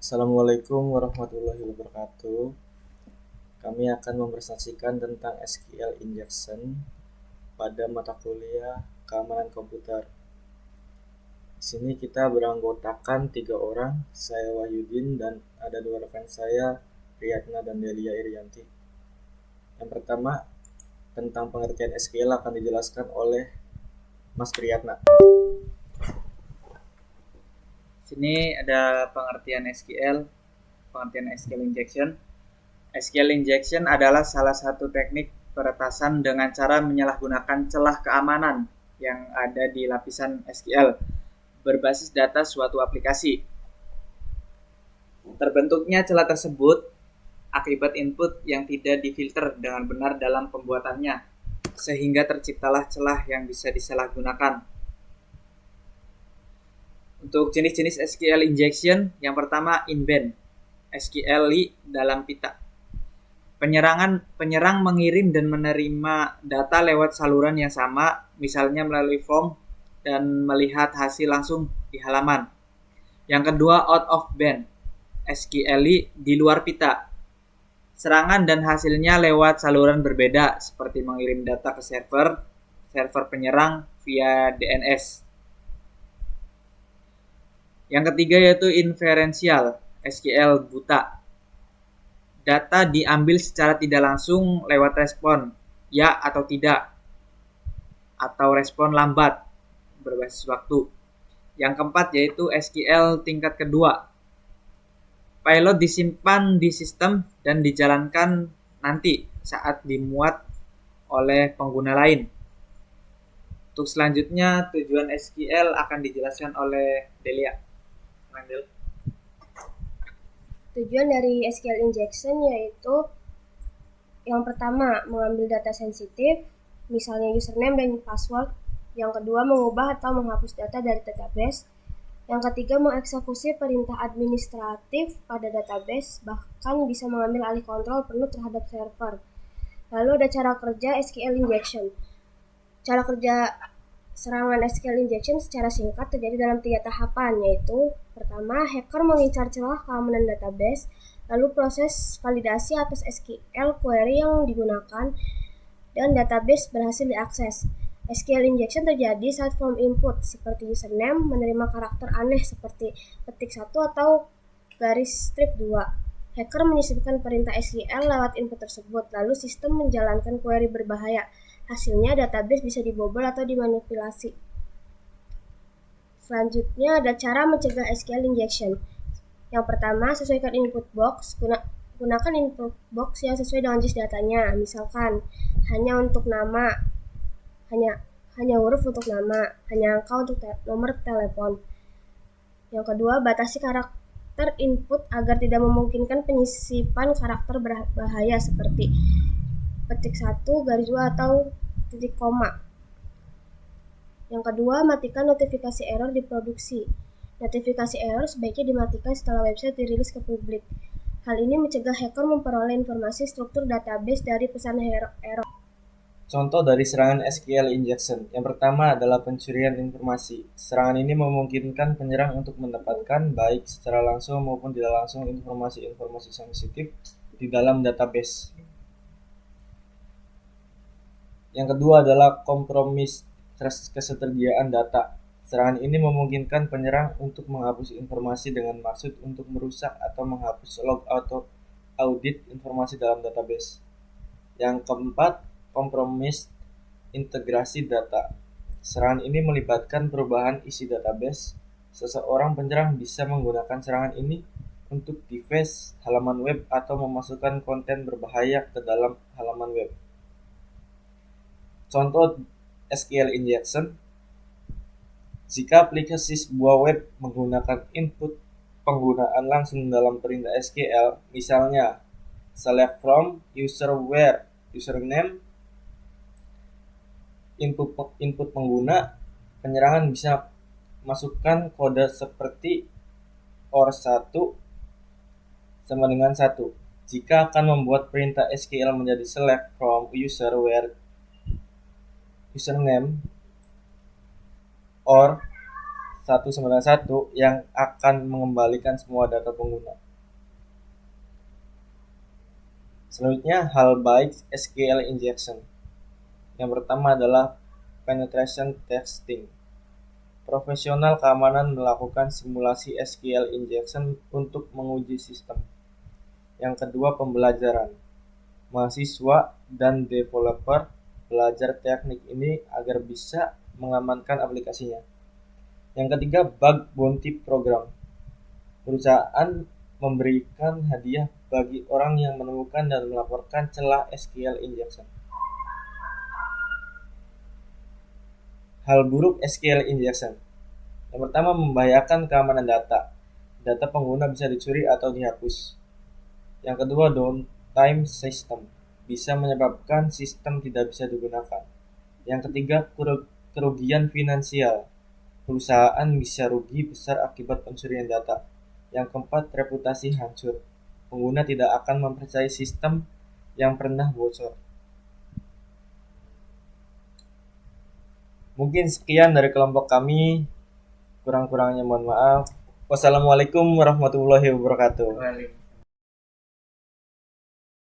Assalamualaikum warahmatullahi wabarakatuh. Kami akan mempresentasikan tentang SQL injection pada mata kuliah keamanan komputer. Di sini kita beranggotakan 3 orang, saya Wahyudin dan ada 2 rekan saya, Priyatna dan Delia Irianti. Yang pertama, tentang pengertian SQL akan dijelaskan oleh Mas Priyatna. Sini ada pengertian SQL, pengertian SQL injection. SQL injection adalah salah satu teknik peretasan dengan cara menyalahgunakan celah keamanan yang ada di lapisan SQL berbasis data suatu aplikasi. Terbentuknya celah tersebut akibat input yang tidak difilter dengan benar dalam pembuatannya, sehingga terciptalah celah yang bisa disalahgunakan. Untuk jenis-jenis SQL injection, yang pertama inbound, SQLi dalam pita. Penyerang mengirim dan menerima data lewat saluran yang sama, misalnya melalui form dan melihat hasil langsung di halaman. Yang kedua out of band, SQLi di luar pita. Serangan dan hasilnya lewat saluran berbeda, seperti mengirim data ke server penyerang via DNS. Yang ketiga yaitu inferential, SQL buta. Data diambil secara tidak langsung lewat respon, ya atau tidak, atau respon lambat, berbasis waktu. Yang keempat yaitu SQL tingkat kedua. Pilot disimpan di sistem dan dijalankan nanti saat dimuat oleh pengguna lain. Untuk selanjutnya, tujuan SQL akan dijelaskan oleh Delia. Tujuan dari SQL injection yaitu yang pertama, mengambil data sensitif, misalnya username dan password. Yang kedua, mengubah atau menghapus data dari database. Yang ketiga, mengeksekusi perintah administratif pada database, bahkan bisa mengambil alih kontrol penuh terhadap server. Lalu ada cara kerja SQL injection. Cara kerja serangan SQL injection secara singkat terjadi dalam 3 tahapan, yaitu pertama, hacker mengincar celah keamanan database, lalu proses validasi atas SQL query yang digunakan, dan database berhasil diakses. SQL injection terjadi saat form input seperti username menerima karakter aneh seperti petik 1 atau garis strip 2. Hacker menyisipkan perintah SQL lewat input tersebut, lalu sistem menjalankan query berbahaya. Hasilnya database bisa dibobol atau dimanipulasi. Selanjutnya ada cara mencegah SQL injection. Yang pertama, sesuaikan input box. Gunakan input box yang sesuai dengan jenis datanya. Misalkan hanya untuk nama, hanya huruf untuk nama, hanya angka untuk nomor telepon. Yang kedua, batasi karakter input agar tidak memungkinkan penyisipan karakter berbahaya seperti petik 1, garis 2, atau titik koma. Yang kedua, matikan notifikasi error di produksi. Notifikasi error sebaiknya dimatikan setelah website dirilis ke publik. Hal ini mencegah hacker memperoleh informasi struktur database dari pesan error. Contoh dari serangan SQL injection. Yang pertama adalah pencurian informasi. Serangan ini memungkinkan penyerang untuk mendapatkan baik secara langsung maupun tidak langsung informasi-informasi sensitif di dalam database. Yang kedua adalah kompromis ketersediaan data. Serangan ini memungkinkan penyerang untuk menghapus informasi dengan maksud untuk merusak atau menghapus log atau audit informasi dalam database. Yang keempat, kompromis integrasi data. Serangan ini melibatkan perubahan isi database. Seseorang penyerang bisa menggunakan serangan ini untuk deface halaman web atau memasukkan konten berbahaya ke dalam halaman web. Contoh SQL injection, jika aplikasi sebuah web menggunakan input penggunaan langsung dalam perintah SQL, misalnya select from user where username input pengguna, penyerangan bisa masukkan kode seperti OR1 sama dengan 1. Jika akan membuat perintah SQL menjadi select from user where username or 191 yang akan mengembalikan semua data pengguna. Selanjutnya, hal baik SQL injection. Yang pertama adalah penetration testing. Profesional keamanan melakukan simulasi SQL injection untuk menguji sistem. Yang kedua, pembelajaran. Mahasiswa dan developer belajar teknik ini agar bisa mengamankan aplikasinya. Yang ketiga, bug bounty program. Perusahaan memberikan hadiah bagi orang yang menemukan dan melaporkan celah SQL injection. Hal buruk SQL injection. Yang pertama, membahayakan keamanan data. Data pengguna bisa dicuri atau dihapus. Yang kedua, downtime system. Bisa menyebabkan sistem tidak bisa digunakan. Yang ketiga, kerugian finansial. Perusahaan bisa rugi besar akibat pencurian data. Yang keempat, reputasi hancur. Pengguna tidak akan mempercayai sistem yang pernah bocor. Mungkin sekian dari kelompok kami. Kurang-kurangnya mohon maaf. Wassalamualaikum warahmatullahi wabarakatuh.